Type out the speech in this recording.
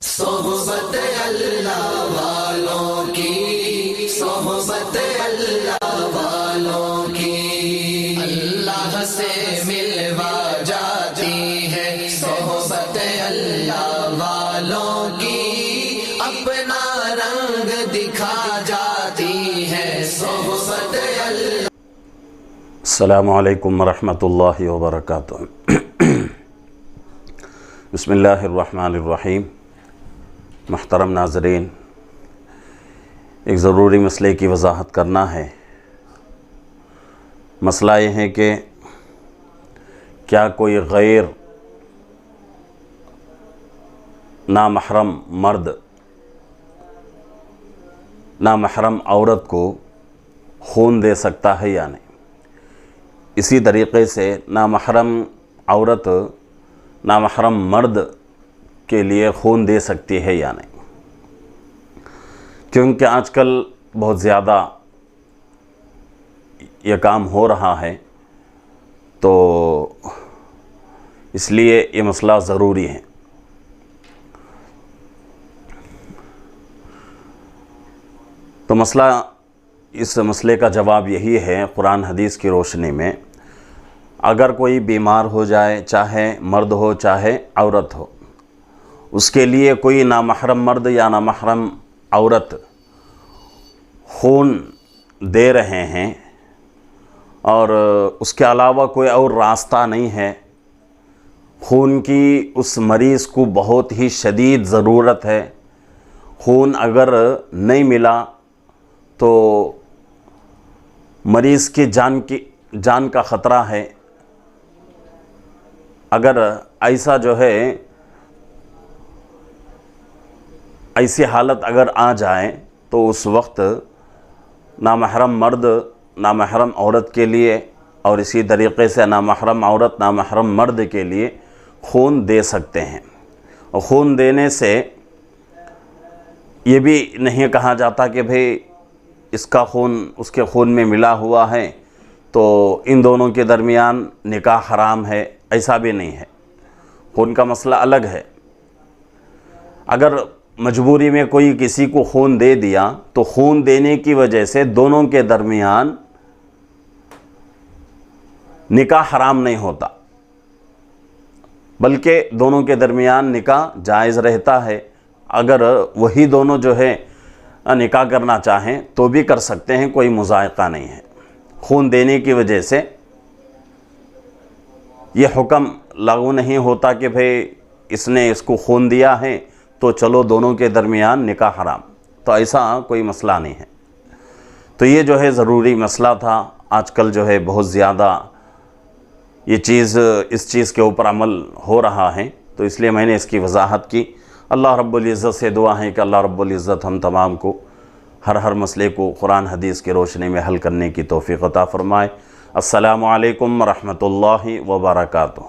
صحبت اللہ والوں کی، صحبت اللہ والوں کی، اللہ سے ملوا جاتی ہے صحبت اللہ والوں کی، اپنا رنگ دکھا جاتی ہے صحبت اللہ۔ السلام علیکم ورحمۃ اللہ وبرکاتہ۔ بسم اللہ الرحمن الرحیم۔ محترم ناظرین، ایک ضروری مسئلے کی وضاحت کرنا ہے۔ مسئلہ یہ ہے کہ کیا کوئی غیر نامحرم مرد نامحرم عورت کو خون دے سکتا ہے یا نہیں؟ اسی طریقے سے نامحرم عورت نامحرم مرد کے لیے خون دے سکتی ہے یا نہیں؟ کیونکہ آج کل بہت زیادہ یہ کام ہو رہا ہے، تو اس لیے یہ مسئلہ ضروری ہے۔ تو اس مسئلے کا جواب یہی ہے، قرآن حدیث کی روشنی میں اگر کوئی بیمار ہو جائے، چاہے مرد ہو چاہے عورت ہو، اس کے لیے کوئی نامحرم مرد یا نامحرم عورت خون دے رہے ہیں اور اس کے علاوہ کوئی اور راستہ نہیں ہے، خون کی اس مریض کو بہت ہی شدید ضرورت ہے، خون اگر نہیں ملا تو مریض کی جان کا خطرہ ہے، اگر ایسا ایسی حالت اگر آ جائے تو اس وقت نامحرم مرد نامحرم عورت کے لیے اور اسی طریقے سے نامحرم عورت نامحرم مرد کے لیے خون دے سکتے ہیں۔ اور خون دینے سے یہ بھی نہیں کہا جاتا کہ بھئی اس کا خون اس کے خون میں ملا ہوا ہے تو ان دونوں کے درمیان نکاح حرام ہے، ایسا بھی نہیں ہے۔ خون کا مسئلہ الگ ہے۔ اگر مجبوری میں کوئی کسی کو خون دے دیا تو خون دینے کی وجہ سے دونوں کے درمیان نکاح حرام نہیں ہوتا، بلکہ دونوں کے درمیان نکاح جائز رہتا ہے۔ اگر وہی دونوں نکاح کرنا چاہیں تو بھی کر سکتے ہیں، کوئی مضائقہ نہیں ہے۔ خون دینے کی وجہ سے یہ حکم لاگو نہیں ہوتا کہ بھئی اس نے اس کو خون دیا ہے تو چلو دونوں کے درمیان نکاح حرام، تو ایسا کوئی مسئلہ نہیں ہے۔ تو یہ ضروری مسئلہ تھا۔ آج کل بہت زیادہ اس چیز کے اوپر عمل ہو رہا ہے، تو اس لیے میں نے اس کی وضاحت کی۔ اللہ رب العزت سے دعا ہے کہ اللہ رب العزت ہم تمام کو ہر مسئلے کو قرآن حدیث کی روشنی میں حل کرنے کی توفیق عطا فرمائے۔ السلام علیکم ورحمۃ اللہ وبرکاتہ۔